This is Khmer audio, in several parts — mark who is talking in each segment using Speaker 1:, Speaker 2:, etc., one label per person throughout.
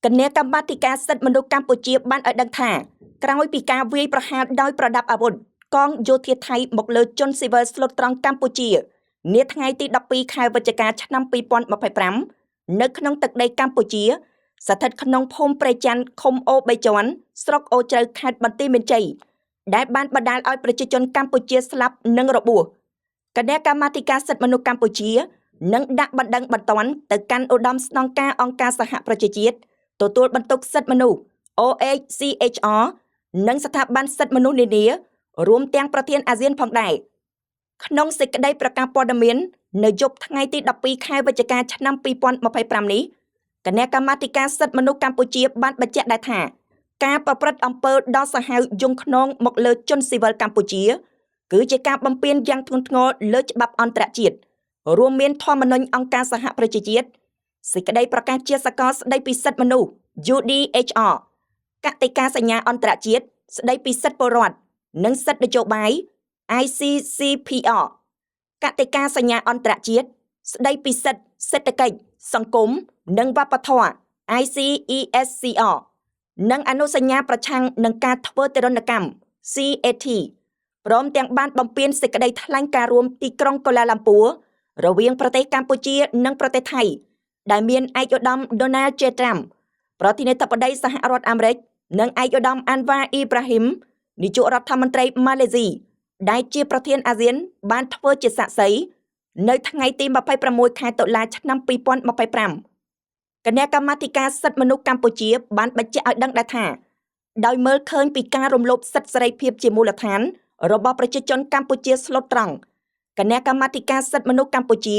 Speaker 1: គណៈកម្មាធិការសិទ្ធិមនុស្សកម្ពុជាបានឲ្យដឹងថាក្រោយពីការវាយប្រហារដោយប្រដាប់អាវុធកងយោធាថៃមកលើជនស៊ីវិលស្លូតត្រង់កម្ពុជានាថ្ងៃទី12ខែវិច្ឆិកាឆ្នាំ2025នៅក្នុងទឹកដីកម្ពុជាស្ថិតក្នុងភូមិព្រៃច័ន្ទឃុំអូ3ជាន់ស្រុកអូជ្រៅខេត្តបន្ទាយមានជ័យដែលបានបណ្ដាលឲ្យប្រជាជនកម្ពុជាស្លាប់និងរបួសគណៈកម្មាធិការសិទ្ធិមនុស្សកម្ពុជានឹងដាក់បណ្ដឹងបន្ទាន់ទៅកាន់ឧត្តមស្នងការអង្គការសហប្រជាជាតិទទួលបន្ទុកសិទ្ធិមនុស្ស OHCHR និងស្ថាប័នសិទ្ធិមនុស្សនានារួមទាំងប្រធានអាស៊ានផងដែរក្នុងសេចក្តីប្រកាសព័ត៌មាននៅយប់ថ្ងៃទី12ខែវិច្ឆិកាឆ្នាំ2025នេះគណៈកម្មាធិការសិទ្ធិមនុស្សកម្ពុជាបានបញ្ជាក់ដែរថាការប្រព្រឹត្តអំពើដ៏សាហាវយង់ឃ្នងមកលើជនស៊ីវិលកម្ពុជាគឺជាការបំពានយ៉ាងធ្ងន់ធ្ងរលើច្បាប់អន្តរជាតិរួមមានធម្មនុញ្ញអង្គការសហប្រជាជាតិសេចក្តីប្រកាសជាសកលស្តីពីសិទ្ធិមនុស្ស UDHR កតិកាសញ្ញាអន្តរជាតិស្តីពីសិទ្ធិពលរដ្ឋនិងសិទ្ធិនយោបាយ ICCPR កតិកាសញ្ញាអន្តរជាតិស្តីពីសិទ្ធិសេដ្ឋកិច្ចសង្គមនិងវប្បធម៌ ICESCR និងអនុសញ្ញាប្រឆាំងនឹងការធ្វើទារុណកម្ម CAT ព្រមទាំងបានបំពេញសេចក្តីថ្លែងការណ៍រួមទីក្រុងកូឡាឡាំពួររវាងប្រទេសកម្ពុជានិងប្រទេសថៃដែលមានឯកឧត្តម Donald J. Trump ប្រធានាធិបតីសហរដ្ឋអាមេរិកនិងឯកឧត្តម Anwar Ibrahim នាយករដ្ឋមន្ត្រីម៉ាឡេស៊ីដែលជាប្រធានអាស៊ានបានធ្វើជាសាក្សីនៅថ្ងៃទី26ខែតុលាឆ្នាំ2025គណៈកម្មាធិការសិទ្ធិមនុស្សកម្ពុជាបានបញ្ជាក់ឲ្យដឹងដែរថាដោយមើលឃើញពីការរំលោភសិទ្ធិសេរីភាពជាមូលដ្ឋានរបស់ប្រជាជនកម្ពុជាស្លូតត្រង់គណៈកម្មាធិការសិទ្ធិមនុស្សកម្ពុជា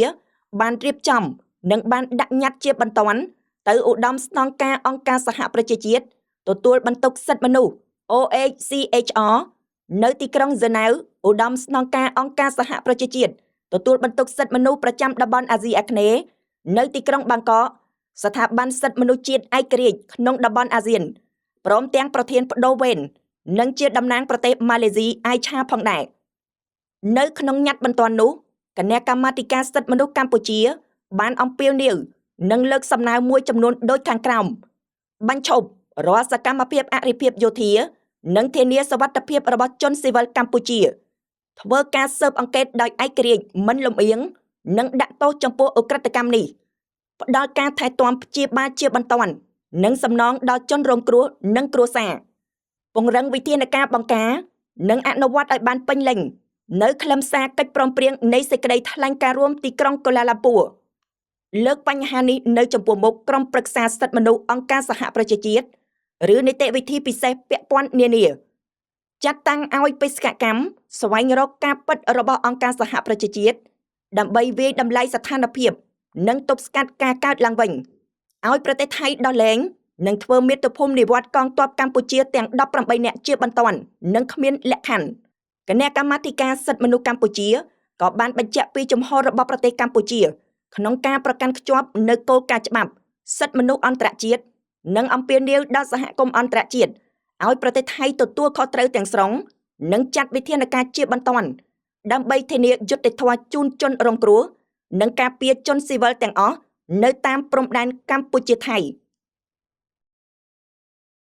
Speaker 1: បានរៀបចំនិងបានដាក់ញត្តិជាបន្ទាន់ទៅឧត្តមស្នងការអង្គការសហប្រជាជាតិទទួលបន្ទុកសិទ្ធិមនុស្ស OHCHR នៅទីក្រុងហ្សឺណែវឧត្តមស្នងការអង្គការសហប្រជាជាតិទទួលបន្ទុកសិទ្ធិមនុស្សប្រចាំតំបន់អាស៊ីអាគ្នេយ៍នៅទីក្រុងបាងកកស្ថាប័នសិទ្ធិមនុស្សជាតិឯករាជ្យក្នុងតំបន់អាស៊ានព្រមទាំងប្រធានបដូវវេននិងជាតំណាងប្រទេសម៉ាឡេស៊ីអាយឆាផងដែរនៅក្នុងញត្តិបន្ទាន់នោះគណៈកម្មាធិការសិទ្ធិមនុស្សកម្ពុជាបានអំពាវនាវនិងលើកសំណើមួយចំនួនដូចខាងក្រោមបញ្ឈប់រាល់សកម្មភាពអរិភាពយោធានិងធានាសុវត្ថិភាពរបស់ជនស៊ីវិលកម្ពុជាធ្វើការស៊ើបអង្កេតដោយឯករាជ្យមិនលំអៀងនិងដាក់ទោសចំពោះឧក្រិដ្ឋកម្មនេះផ្ដល់ការថែទាំព្យាបាលជាបន្ទាន់និងសំណងដល់ជនរងគ្រោះនិងគ្រួសារពង្រឹងវិធានការបង្ការនិងអនុវត្តឲ្យបានពេញលេញនៅខ្លឹមសារកិច្ចព្រមព្រៀងនៃសេចក្តីថ្លែងការណ៍រួមទីក្រុងកូឡាឡាំពួរលើកបញ្ហានេះនៅចំពោះមុខក្រុមប្រឹក្សាសិទ្ធិមនុស្សអង្គការសហប្រជាជាតិឬនីតិវិធីពិសេសពាក់ព័ន្ធនានាចាត់តាំងឲ្យបេសកកម្មស្វែងរកការពិតរបស់អង្គការសហប្រជាជាតិដើម្បីវាយតម្លៃស្ថានភាពនិងទប់ស្កាត់ការកើតឡើងវិញឲ្យប្រទេសថៃដោះលែងនិងធ្វើមាតុភូមិនិវត្តន៍កងទ័ពកម្ពុជាទាំង18នាក់ជាបន្ទាន់និងគ្មានលក្ខខណ្ឌគណៈកម្មាធិការសិទ្ធិមនុស្សកម្ពុជាក៏បានបញ្ជាក់ពីជំហររបស់ប្រទេសកម្ពុជាក្នុងការប្រកាន់ខ្ជាប់នូវគោលការណ៍ច្បាប់សិទ្ធិមនុស្សអន្តរជាតិនិងអំពាវនាវដល់សហគមន៍អន្តរជាតិឲ្យប្រទេសថៃទទួលខុសត្រូវទាំងស្រុងនិងចាត់វិធានការជាបន្ទាន់ដើម្បីធានាយុត្តិធម៌ជូនជនរងគ្រោះនិងការពារជនស៊ីវិលទាំងអស់នៅតាមព្រំដែនកម្ពុជាថៃ